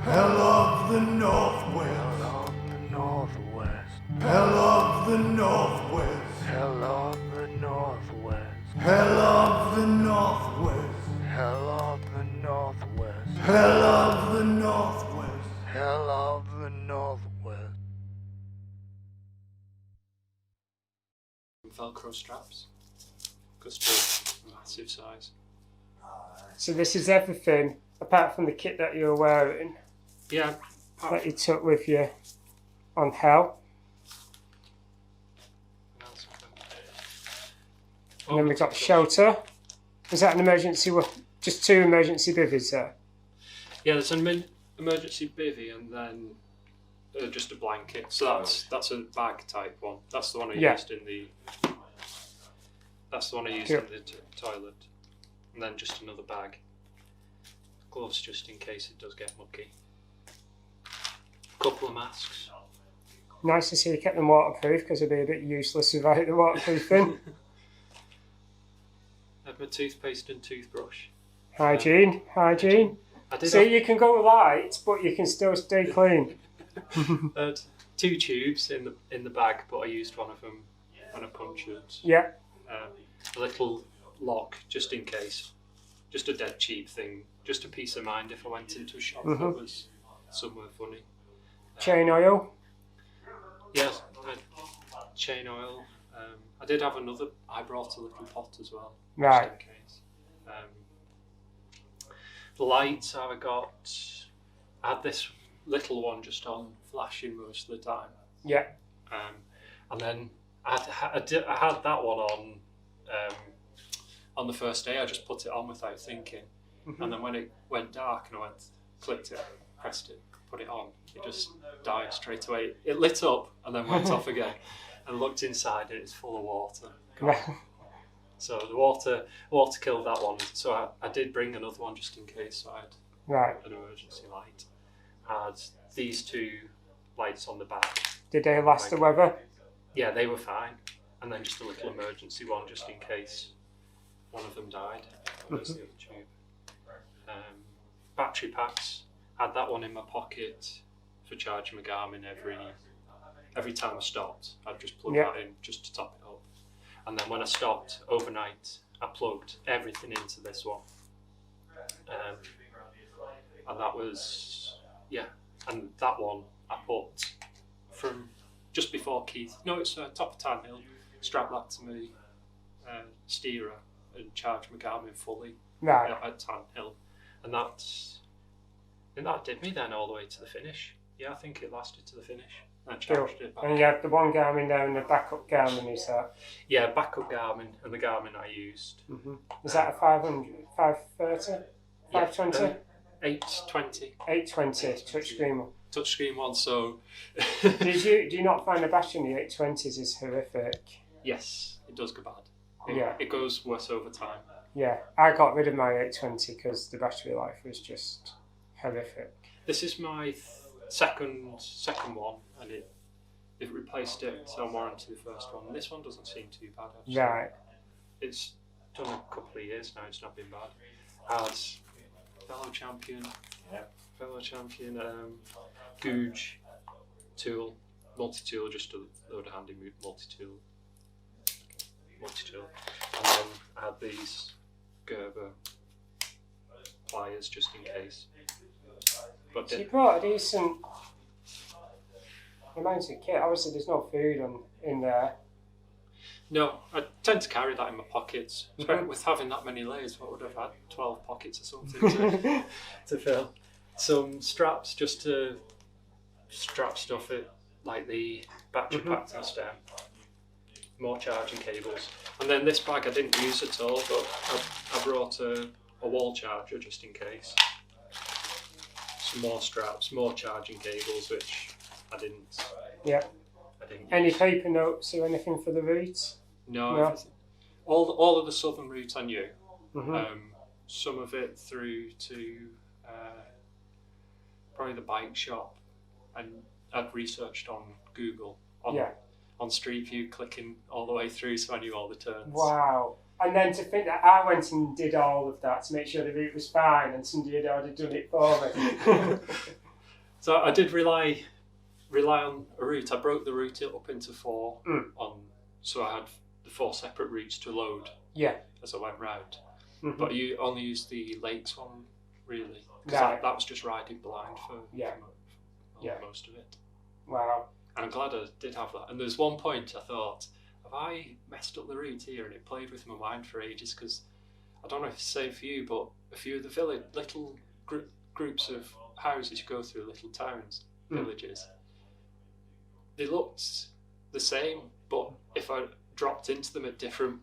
Hell of the Northwest. Hell of the Northwest. Hell of the Northwest. Hell of the Northwest. Hell of the Northwest. Hell of the Northwest. Hell of the Northwest. Hell of the Northwest. Velcro straps. Goes to a massive size. So this is everything apart from the kit that you're wearing Yeah. that you took with you on Hell. And then we've got shelter. Is that an emergency? Just 2 emergency bivvies there? Yeah, there's an emergency bivvy and then just a blanket. So that's a bag type one. That's the one I used in the. That's the one I used in the toilet, and then just another bag. Gloves just in case it does get mucky. A couple of masks. Nice to see you kept them waterproof because it'd be a bit useless without the waterproofing. I had my toothpaste and toothbrush. Hygiene. I did See, you can go light, but you can still stay clean. I had 2 tubes in the bag, but I used one of them when I punctured. Yeah. A little lock just in case. Just a dead cheap thing. Just a peace of mind if I went into a shop that was somewhere funny. Chain oil. Yes, I had chain oil. I did have another. I brought a little pot as well. Right. Just in case. The lights I had this little one just on flashing most of the time. Yeah. And then I had that one on the first day. I just put it on without thinking. And then when it went dark and I clicked it, pressed it, put it on, it just died straight away. It lit up and then went off again. And looked inside and it's full of water. So the water killed that one. So I did bring another one just in case. So I had an emergency light. I had these 2 lights on the back. Did they last the weather? Yeah, they were fine. And then just a little emergency one just in case one of them died. There's the other tube. Battery packs. I had that one in my pocket for charging my Garmin every time I stopped. I'd just plug that in just to top it up. And then when I stopped overnight, I plugged everything into this one. And that was, and that one I put from just before Keith. No, it's top of Time Hill. Strapped that to my steerer and charged my Garmin fully at Time Hill. And that did me then all the way to the finish. Yeah, I think it lasted to the finish. I charged it back. And you had the one Garmin there and the backup Garmin, is that? Yeah, backup Garmin and the Garmin I used. Is that a 500, 530, 520? 820. 820 touchscreen one. Touchscreen one, so... Do you not find the battery in the 820s is horrific? Yes, it does go bad. It goes worse over time. Yeah, I got rid of my 820 because the battery life was just horrific. This is my second one, and it replaced it on warranty the first one. This one doesn't seem too bad, actually. Right. It's done a couple of years now, it's not been bad. As fellow champion, Googe tool, multi-tool, just a load of handy multi-tool. And then I had these Gerber pliers just in case. But So you brought a decent amount of kit. Obviously there's no food in there. No, I tend to carry that in my pockets. With having that many layers, what would I have had? 12 pockets or something to fill. Some straps just to strap stuff in, like the battery pack to the stem. More charging cables. And then this bag I didn't use at all, but I brought a wall charger just in case. Some more straps, more charging cables, which I didn't. Yeah. I didn't Any use. paper notes or anything for the route? No. All of the southern route I knew. Mm-hmm. Some of it through to probably the bike shop, and I'd researched on Google on Street View, clicking all the way through, so I knew all the turns. Wow. And then to think that I went and did all of that to make sure the route was fine and somebody had already done it for me. So I did rely on a route. I broke the route up into 4 so I had the 4 separate routes to load as I went round. Mm-hmm. But you only used the lakes one, really, because that was just riding blind for most of it. Wow. And I'm glad I did have that. And there's one point I thought, have I messed up the route here? And it played with my mind for ages, because I don't know if it's the same for you, but a few of the little groups of houses you go through, little towns, villages, they looked the same, but if I dropped into them at different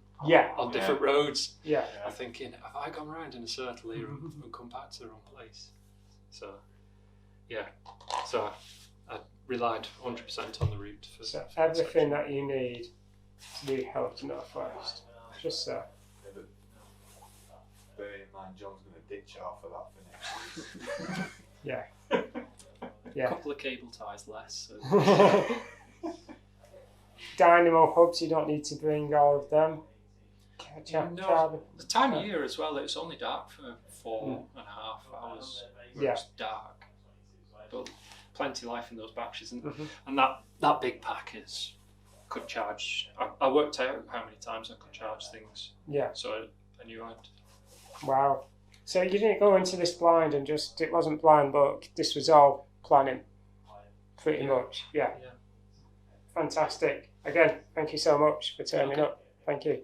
roads, I'm thinking, have I gone round in a circle here and come back to the wrong place? So I relied 100% on the route. So everything that you need to be helped Northwest. Just so. Yeah, but bear in mind, John's going to ditch half of that for next week. A couple of cable ties less. So. Dynamo hubs, you don't need to bring all of them. The time of year as well, it's only dark for 4.5 hours. It's dark. But plenty of life in those batteries. And that big pack could charge. I worked out how many times I could charge things. Yeah. So I knew I'd. Wow. So you didn't go into this blind and it wasn't blind, but this was all planning. Pretty much. Yeah. Fantastic. Again, thank you so much for turning up. Thank you.